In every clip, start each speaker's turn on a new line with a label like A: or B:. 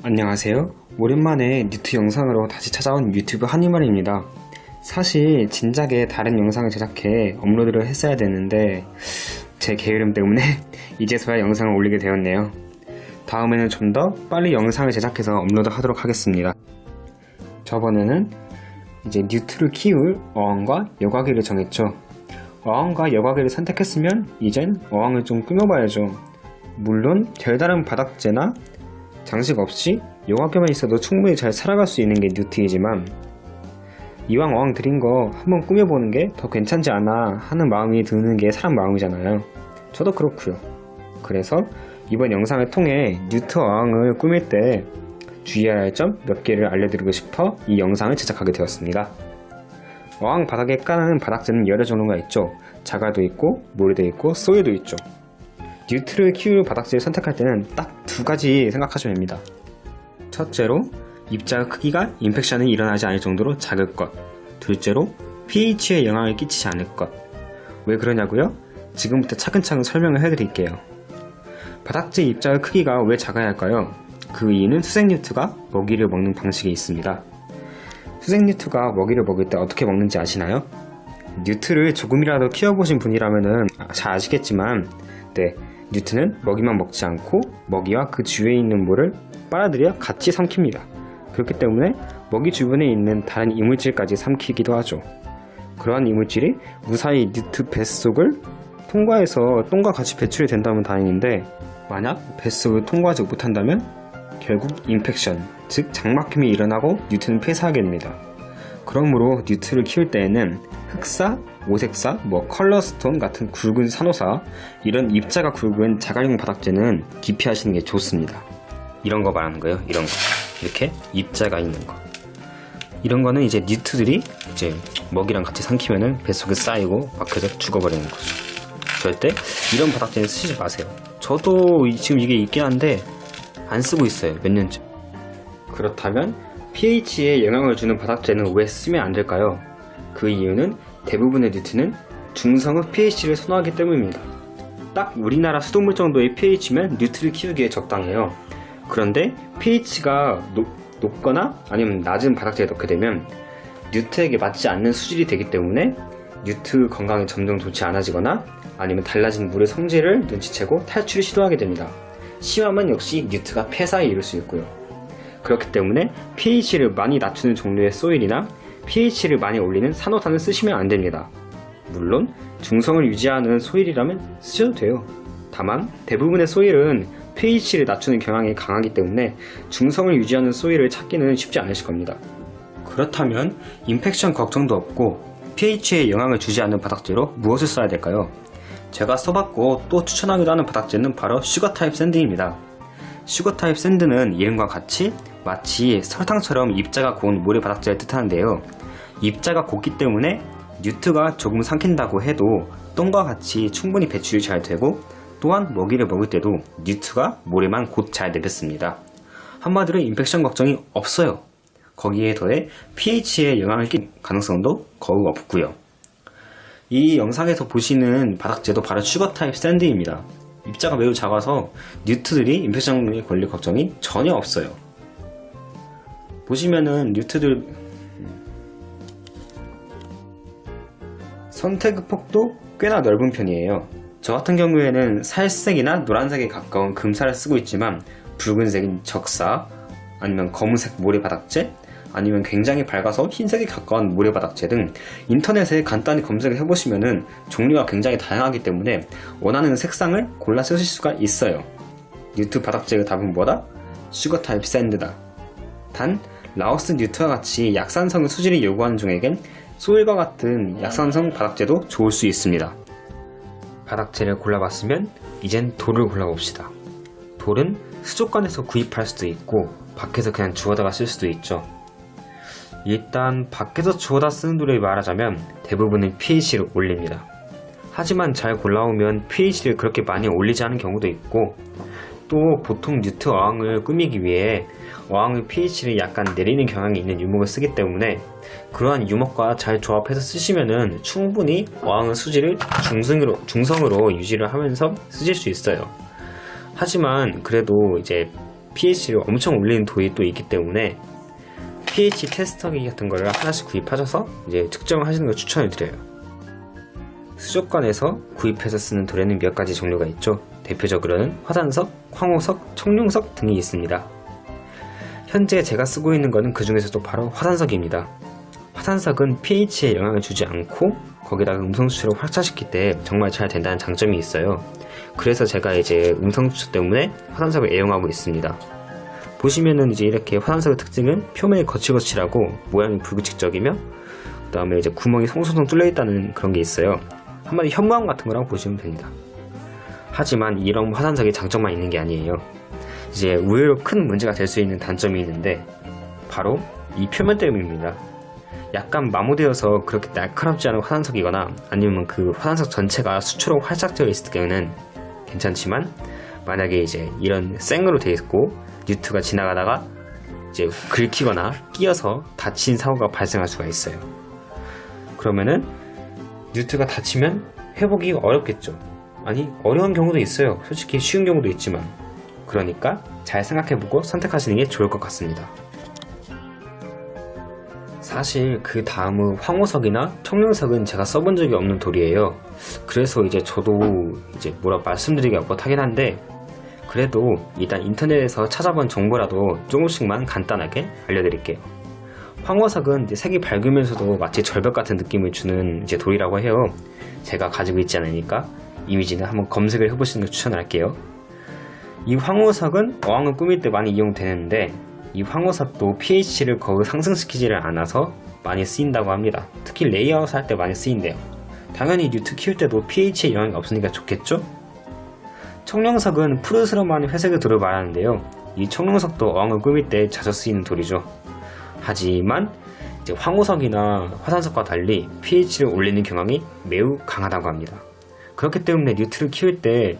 A: 안녕하세요. 오랜만에 뉴트 영상으로 다시 찾아온 유튜브 한이말입니다. 사실 진작에 다른 영상을 제작해 업로드를 했어야 됐는데 제 게으름 때문에 이제서야 영상을 올리게 되었네요. 다음에는 좀 더 빨리 영상을 제작해서 업로드하도록 하겠습니다. 저번에는 이제 뉴트를 키울 어항과 여과기를 정했죠. 어항과 여과기를 선택했으면 이젠 어항을 좀 꾸며봐야죠. 물론 별다른 바닥재나 장식 없이 여과기만 있어도 충분히 잘 살아갈 수 있는 게 뉴트이지만 이왕 어항 들인 거 한번 꾸며보는 게 더 괜찮지 않아 하는 마음이 드는 게 사람 마음이잖아요. 저도 그렇고요. 그래서 이번 영상을 통해 뉴트 어항을 꾸밀 때 주의해야 할 점 몇 개를 알려드리고 싶어 이 영상을 제작하게 되었습니다. 어항 바닥에 까는 바닥재는 여러 종류가 있죠. 자갈도 있고 모래도 있고 소일도 있죠. 뉴트를 키울 바닥재를 선택할 때는 딱 두 가지 생각하시면 됩니다. 첫째로 입자 크기가 임팩션이 일어나지 않을 정도로 작을 것. 둘째로 pH에 영향을 끼치지 않을 것. 왜 그러냐고요? 지금부터 차근차근 설명을 해드릴게요. 바닥재 입자 크기가 왜 작아야 할까요? 그 이유는 수색 뉴트가 먹이를 먹는 방식이 있습니다. 수색 뉴트가 먹이를 먹을 때 어떻게 먹는지 아시나요? 뉴트를 조금이라도 키워보신 분이라면 잘 아시겠지만 뉴트는 먹이만 먹지 않고 먹이와 그 주위에 있는 물을 빨아들여 같이 삼킵니다. 그렇기 때문에 먹이 주변에 있는 다른 이물질까지 삼키기도 하죠. 그러한 이물질이 무사히 뉴트 뱃속을 통과해서 똥과 같이 배출이 된다면 다행인데 만약 뱃속을 통과하지 못한다면 결국 인펙션, 즉 장막힘이 일어나고 뉴트는 폐사하게 됩니다. 그러므로 뉴트를 키울 때에는 흑사, 오색사, 컬러스톤 같은 굵은 산호사, 이런 입자가 굵은 자갈용 바닥재는 기피하시는 게 좋습니다. 이런 거 말하는 거예요. 이런 거. 이렇게 입자가 있는 거. 이런 거는 이제 뉴트들이 이제 먹이랑 같이 삼키면은 뱃속에 쌓이고 밖에서 죽어버리는 거죠. 절대 이런 바닥재는 쓰지 마세요. 저도 지금 이게 있긴 한데 안 쓰고 있어요. 몇 년째. 그렇다면 pH에 영향을 주는 바닥재는 왜 쓰면 안 될까요? 그 이유는 대부분의 뉴트는 중성의 pH를 선호하기 때문입니다. 딱 우리나라 수돗물 정도의 pH면 뉴트를 키우기에 적당해요. 그런데 pH가 높거나 아니면 낮은 바닥재에 넣게 되면 뉴트에게 맞지 않는 수질이 되기 때문에 뉴트 건강이 점점 좋지 않아지거나 아니면 달라진 물의 성질을 눈치채고 탈출을 시도하게 됩니다. 심하면 역시 뉴트가 폐사에 이를 수 있고요. 그렇기 때문에 pH를 많이 낮추는 종류의 소일이나 pH를 많이 올리는 산호산을 쓰시면 안 됩니다. 물론 중성을 유지하는 소일이라면 쓰셔도 돼요. 다만 대부분의 소일은 pH를 낮추는 경향이 강하기 때문에 중성을 유지하는 소일을 찾기는 쉽지 않으실 겁니다. 그렇다면 인펙션 걱정도 없고 pH에 영향을 주지 않는 바닥재로 무엇을 써야 될까요? 제가 써봤고 또 추천하기도 하는 바닥재는 바로 슈거 타입 샌드입니다. 슈거 타입 샌드는 이름과 같이 마치 설탕처럼 입자가 고운 모래 바닥재를 뜻하는데요. 입자가 곱기 때문에 뉴트가 조금 삼킨다고 해도 똥과 같이 충분히 배출이 잘 되고 또한 먹이를 먹을 때도 뉴트가 모래만 곧 잘 내뱉습니다. 한마디로 인펙션 걱정이 없어요. 거기에 더해 pH에 영향을 끼칠 가능성도 거의 없고요. 이 영상에서 보시는 바닥재도 바로 슈거 타입 샌드입니다. 입자가 매우 작아서 뉴트들이 인펙션에 걸릴 걱정이 전혀 없어요. 보시면은 뉴트들 선택 폭도 꽤나 넓은 편이에요. 저 같은 경우에는 살색이나 노란색에 가까운 금사를 쓰고 있지만 붉은색인 적사, 아니면 검은색 모래 바닥재, 아니면 굉장히 밝아서 흰색에 가까운 모래 바닥재 등 인터넷에 간단히 검색을 해보시면은 종류가 굉장히 다양하기 때문에 원하는 색상을 골라 쓰실 수가 있어요. 뉴트 바닥재의 답은 뭐다? 슈거 타입 샌드다. 단 라오스 뉴트와 같이 약산성 수질이 요구하는 종에겐 소일과 같은 약산성 바닥재도 좋을 수 있습니다. 바닥재를 골라봤으면 이젠 돌을 골라봅시다. 돌은 수족관에서 구입할 수도 있고 밖에서 그냥 주워다가 쓸 수도 있죠. 일단 밖에서 주워다 쓰는 돌을 말하자면 대부분은 pH를 올립니다. 하지만 잘 골라오면 pH를 그렇게 많이 올리지 않은 경우도 있고 또 보통 뉴트 어항을 꾸미기 위해 어항의 pH를 약간 내리는 경향이 있는 유목을 쓰기 때문에 그러한 유목과 잘 조합해서 쓰시면은 충분히 어항의 수질을 중성으로 유지를 하면서 쓰실 수 있어요. 하지만 그래도 이제 pH를 엄청 올리는 돌이 또 있기 때문에 pH 테스터기 같은 거를 하나씩 구입하셔서 이제 측정을 하시는 걸 추천을 드려요. 수족관에서 구입해서 쓰는 돌에는 몇 가지 종류가 있죠. 대표적으로는 화산석, 황호석, 청룡석 등이 있습니다. 현재 제가 쓰고 있는 것은 그 중에서도 바로 화산석입니다. 화산석은 pH에 영향을 주지 않고 거기다가 음성수초를 활착시킬 때 정말 잘 된다는 장점이 있어요. 그래서 제가 이제 음성수초 때문에 화산석을 애용하고 있습니다. 보시면은 이제 이렇게 화산석의 특징은 표면이 거칠거칠하고 모양이 불규칙적이며 그 다음에 이제 구멍이 송송송 뚫려 있다는 그런 게 있어요. 한마디 현무암 같은 거라고 보시면 됩니다. 하지만 이런 화산석의 장점만 있는 게 아니에요. 이제 의외로 큰 문제가 될 수 있는 단점이 있는데 바로 이 표면 때문입니다. 약간 마모되어서 그렇게 날카롭지 않은 화산석이거나 아니면 그 화산석 전체가 수초로 활착되어 있을 경우는 괜찮지만 만약에 이제 이런 생으로 되어 있고 뉴트가 지나가다가 이제 긁히거나 끼어서 다친 사고가 발생할 수가 있어요. 그러면은 뉴트가 다치면 회복이 어렵겠죠. 아니 어려운 경우도 있어요. 솔직히 쉬운 경우도 있지만 그러니까 잘 생각해보고 선택하시는 게 좋을 것 같습니다. 사실 그 다음의 황호석이나 청룡석은 제가 써본 적이 없는 돌이에요. 그래서 이제 저도 이제 뭐라 말씀드리기가 뻣하긴 한데 그래도 일단 인터넷에서 찾아본 정보라도 조금씩만 간단하게 알려드릴게요. 황호석은 이제 색이 밝으면서도 마치 절벽 같은 느낌을 주는 이제 돌이라고 해요. 제가 가지고 있지 않으니까 이미지는 한번 검색을 해보시는 걸 추천할게요. 이 황호석은 어항을 꾸밀 때 많이 이용되는데 이 황호석도 pH를 거의 상승시키지를 않아서 많이 쓰인다고 합니다. 특히 레이아웃 할 때 많이 쓰인대요. 당연히 뉴트 키울 때도 pH에 영향이 없으니까 좋겠죠? 청룡석은 푸르스름한 회색의 돌을 말하는데요. 이 청룡석도 어항을 꾸밀 때 자주 쓰이는 돌이죠. 하지만 이제 황호석이나 화산석과 달리 pH를 올리는 경향이 매우 강하다고 합니다. 그렇기 때문에 뉴트를 키울 때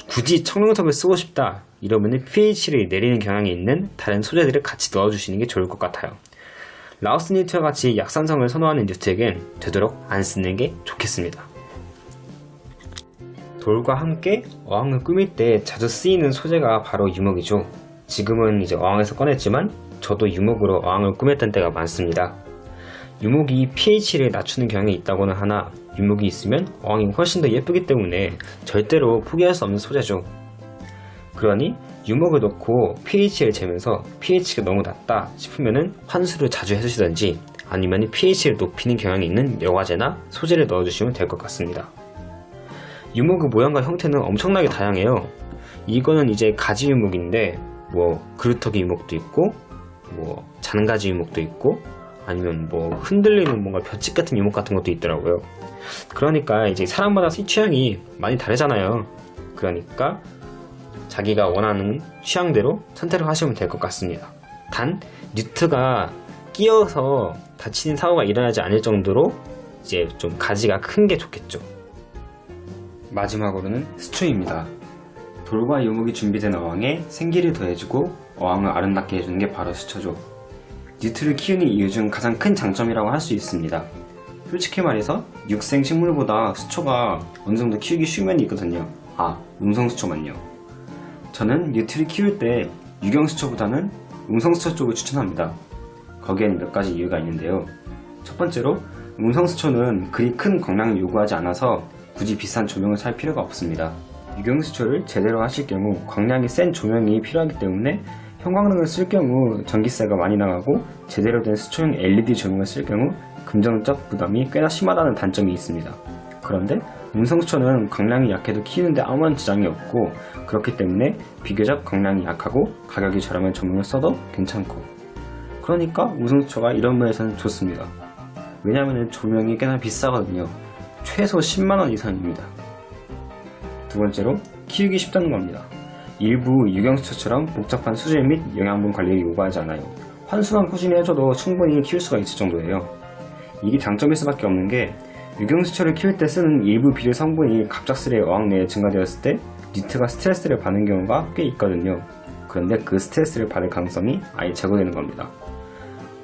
A: 굳이 청룡석을 쓰고 싶다 이러면 pH를 내리는 경향이 있는 다른 소재들을 같이 넣어주시는 게 좋을 것 같아요. 라오스 뉴트와 같이 약산성을 선호하는 뉴트에겐 되도록 안 쓰는 게 좋겠습니다. 돌과 함께 어항을 꾸밀 때 자주 쓰이는 소재가 바로 유목이죠. 지금은 이제 어항에서 꺼냈지만 저도 유목으로 어항을 꾸몄던 때가 많습니다. 유목이 pH를 낮추는 경향이 있다고는 하나 유목이 있으면 어항이 훨씬 더 예쁘기 때문에 절대로 포기할 수 없는 소재죠. 그러니 유목을 넣고 pH를 재면서 pH가 너무 낮다 싶으면은 환수를 자주 해주시던지 아니면 pH를 높이는 경향이 있는 여과제나 소재를 넣어주시면 될 것 같습니다. 유목의 모양과 형태는 엄청나게 다양해요. 이거는 이제 가지 유목인데 뭐 그루터기 유목도 있고 뭐 잔가지 유목도 있고 아니면 뭐 흔들리는 뭔가 볏짚 같은 유목 같은 것도 있더라고요. 그러니까 이제 사람마다 취향이 많이 다르잖아요. 그러니까 자기가 원하는 취향대로 선택을 하시면 될 것 같습니다. 단 뉴트가 끼어서 다치는 사고가 일어나지 않을 정도로 이제 좀 가지가 큰 게 좋겠죠. 마지막으로는 수초입니다. 돌과 유목이 준비된 어항에 생기를 더해주고 어항을 아름답게 해주는 게 바로 수초죠. 뉴트를 키우는 이유 중 가장 큰 장점이라고 할 수 있습니다. 솔직히 말해서 육생 식물보다 수초가 어느 정도 키우기 쉬운 면이 있거든요. 음성수초만요. 저는 뉴트를 키울 때 유경수초보다는 음성수초 쪽을 추천합니다. 거기에는 몇 가지 이유가 있는데요. 첫 번째로 음성수초는 그리 큰 광량을 요구하지 않아서 굳이 비싼 조명을 살 필요가 없습니다. 유경수초를 제대로 하실 경우 광량이 센 조명이 필요하기 때문에 형광등을 쓸 경우 전기세가 많이 나가고 제대로 된 수초용 LED 조명을 쓸 경우 금전적 부담이 꽤나 심하다는 단점이 있습니다. 그런데 음성수초는 광량이 약해도 키우는데 아무런 지장이 없고 그렇기 때문에 비교적 광량이 약하고 가격이 저렴한 조명을 써도 괜찮고 그러니까 음성수초가 이런 면에서는 좋습니다. 왜냐하면 조명이 꽤나 비싸거든요. 최소 10만원 이상입니다. 두 번째로 키우기 쉽다는 겁니다. 일부 유경수초처럼 복잡한 수질 및 영양분 관리를 요구하지 않아요. 환수만 꾸준히 해줘도 충분히 키울 수가 있을 정도예요. 이게 장점일 수밖에 없는 게 유경수초를 키울 때 쓰는 일부 비료 성분이 갑작스레 어항 내에 증가되었을 때 뉴트가 스트레스를 받는 경우가 꽤 있거든요. 그런데 그 스트레스를 받을 가능성이 아예 제거되는 겁니다.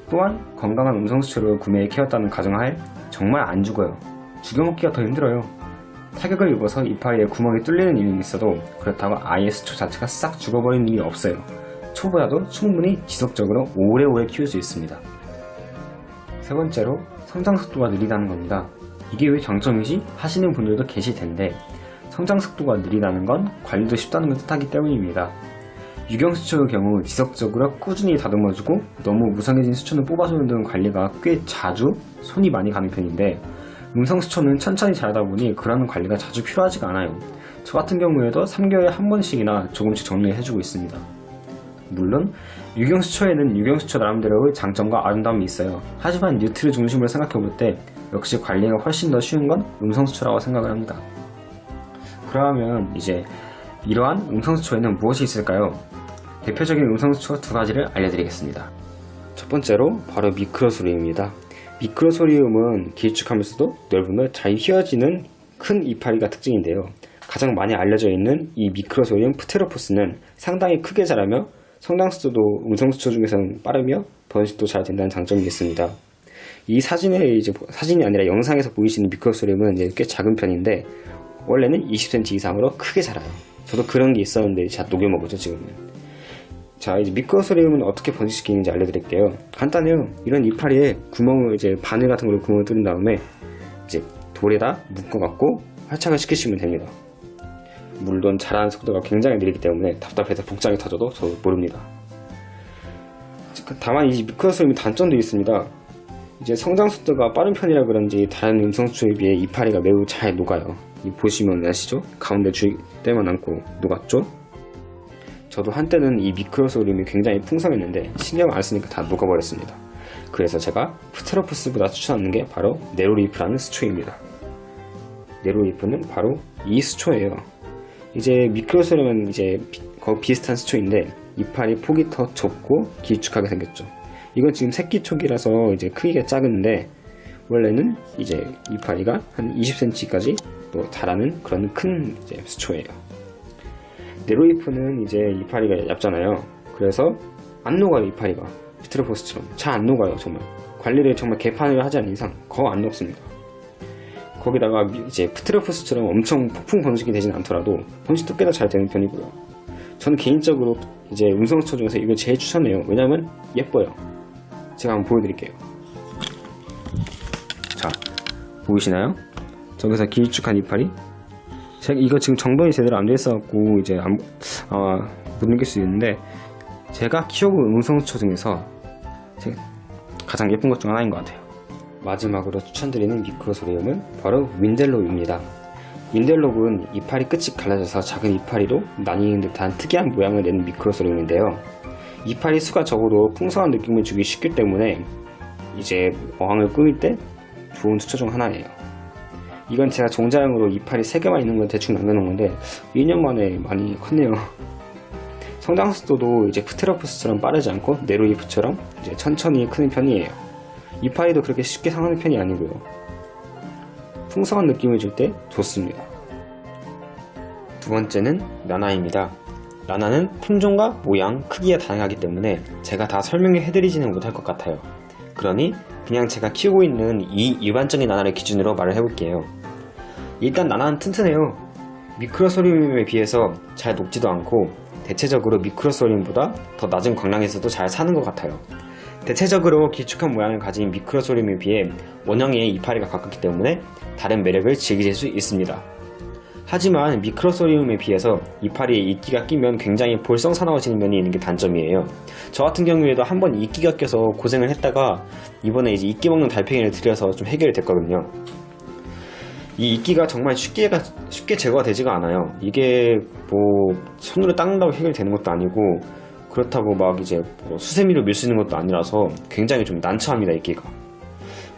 A: 또한 건강한 음성수초를 구매해 키웠다는 가정하에 정말 안 죽어요. 죽여먹기가 더 힘들어요. 타격을 입어서 이파리에 구멍이 뚫리는 일이 있어도 그렇다고 아예 수초 자체가 싹 죽어버리는 일이 없어요. 초보자도 충분히 지속적으로 오래오래 키울 수 있습니다. 세 번째로 성장 속도가 느리다는 겁니다. 이게 왜 장점이지? 하시는 분들도 계실 텐데 성장 속도가 느리다는 건 관리도 쉽다는 걸 뜻하기 때문입니다. 유경수초의 경우 지속적으로 꾸준히 다듬어주고 너무 무성해진 수초는 뽑아주는 등 관리가 꽤 자주 손이 많이 가는 편인데 음성수초는 천천히 자라다 보니 그런 관리가 자주 필요하지가 않아요. 저 같은 경우에도 3개월에 한 번씩이나 조금씩 정리를 해주고 있습니다. 물론 유경수초에는 유경수초 나름대로의 장점과 아름다움이 있어요. 하지만 뉴트를 중심으로 생각해볼 때 역시 관리가 훨씬 더 쉬운 건 음성수초라고 생각을 합니다. 그러면 이제 이러한 음성수초에는 무엇이 있을까요? 대표적인 음성수초 두 가지를 알려드리겠습니다. 첫 번째로 바로 미크로소리움입니다. 미크로소리움은 길쭉하면서도 넓으며 잘 휘어지는 큰 이파리가 특징인데요. 가장 많이 알려져 있는 이 미크로소리움 프테로포스는 상당히 크게 자라며 성장속도도 음성수초 중에서는 빠르며 번식도 잘 된다는 장점이 있습니다. 이 사진이 아니라 영상에서 보이시는 미크로소리움은 꽤 작은 편인데 원래는 20cm 이상으로 크게 자라요. 저도 그런 게 있었는데 제가 녹여먹었죠 지금은. 자, 이제 미크로소리움은 어떻게 번식시키는지 알려드릴게요. 간단해요. 이런 이파리에 구멍을 바늘 같은 걸로 구멍을 뚫은 다음에 돌에다 묶어갖고 활착을 시키시면 됩니다. 물론 자라는 속도가 굉장히 느리기 때문에 답답해서 복장이 터져도 저도 모릅니다. 다만 이 미크로소리움이 단점도 있습니다. 성장 속도가 빠른 편이라 그런지 다른 음성수초에 비해 이파리가 매우 잘 녹아요. 보시면 아시죠? 가운데 주위때만 않고 녹았죠? 저도 한때는 이 미크로소리움이 굉장히 풍성했는데 신경 안 쓰니까 다 녹아버렸습니다. 그래서 제가 프테로포스보다 추천하는 게 바로 네로리프라는 수초입니다. 네로리프는 바로 이 수초예요. 미크로소리움은 거의 비슷한 수초인데 이파리 폭이 더 좁고 길쭉하게 생겼죠. 이건 지금 새끼촉이라서 크기가 작은데 원래는 이파리가 한 20cm까지 또 자라는 그런 큰 수초예요. 네로리프는 이파리가 얇잖아요. 그래서 안 녹아요. 이파리가 프테로포스처럼 잘 안 녹아요. 정말 관리를 정말 개판을 하지 않는 이상 거의 안 녹습니다. 거기다가 프테로포스처럼 엄청 폭풍 번식이 되진 않더라도 번식도 꽤나 잘 되는 편이고요. 저는 개인적으로 음성수초 중에서 이걸 제일 추천해요. 왜냐면 예뻐요. 제가 한번 보여드릴게요. 자, 보이시나요? 저기서 길쭉한 이파리. 제가 이거 지금 정돈이 제대로 안 돼 있어갖고 못 느낄 수 있는데 제가 키워본 음성수초 중에서 가장 예쁜 것 중 하나인 것 같아요. 마지막으로 추천드리는 미크로소리움은 바로 윈델롭입니다. 윈델롭은 이파리 끝이 갈라져서 작은 이파리로 나뉘는 듯한 특이한 모양을 내는 미크로소리움인데요. 이파리 수가 적어도 풍성한 느낌을 주기 쉽기 때문에 어항을 꾸밀 때 좋은 수초 중 하나예요. 이건 제가 종자형으로 이파리 3개만 있는 건 대충 남겨놓은 건데 2년 만에 많이 컸네요. 성장 속도도 프테로포스처럼 빠르지 않고 네로리프처럼 천천히 크는 편이에요. 이파리도 그렇게 쉽게 상하는 편이 아니고요. 풍성한 느낌을 줄 때 좋습니다. 두 번째는 라나입니다. 라나는 품종과 모양, 크기가 다양하기 때문에 제가 다 설명해 해드리지는 못할 것 같아요. 그러니 그냥 제가 키우고 있는 이 일반적인 라나를 기준으로 말을 해볼게요. 일단 라나는 튼튼해요. 미크로소리움에 비해서 잘 녹지도 않고 대체적으로 미크로소리움보다 더 낮은 광량에서도 잘 사는 것 같아요. 대체적으로 길쭉한 모양을 가진 미크로소리움에 비해 원형의 이파리가 가깝기 때문에 다른 매력을 즐기실 수 있습니다. 하지만 미크로소리움에 비해서 이파리에 이끼가 끼면 굉장히 볼썽사나워지는 면이 있는 게 단점이에요. 저 같은 경우에도 한번 이끼가 껴서 고생을 했다가 이번에 이끼 먹는 달팽이를 들여서 좀 해결이 됐거든요. 이 이끼가 정말 쉽게 제거가 되지가 않아요. 이게 손으로 닦는다고 해결되는 것도 아니고 그렇다고 수세미로 밀 수 있는 것도 아니라서 굉장히 좀 난처합니다. 이끼가.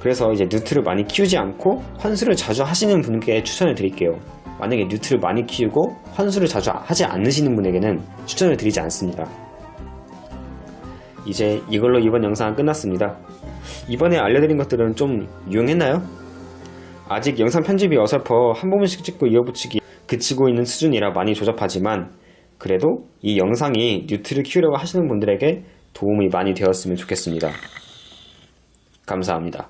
A: 그래서 뉴트를 많이 키우지 않고 환수를 자주 하시는 분께 추천을 드릴게요. 만약에 뉴트를 많이 키우고 환수를 자주 하지 않으시는 분에게는 추천을 드리지 않습니다. 이걸로 이번 영상은 끝났습니다. 이번에 알려드린 것들은 좀 유용했나요? 아직 영상 편집이 어설퍼 한 부분씩 찍고 이어붙이기 그치고 있는 수준이라 많이 조잡하지만 그래도 이 영상이 뉴트를 키우려고 하시는 분들에게 도움이 많이 되었으면 좋겠습니다. 감사합니다.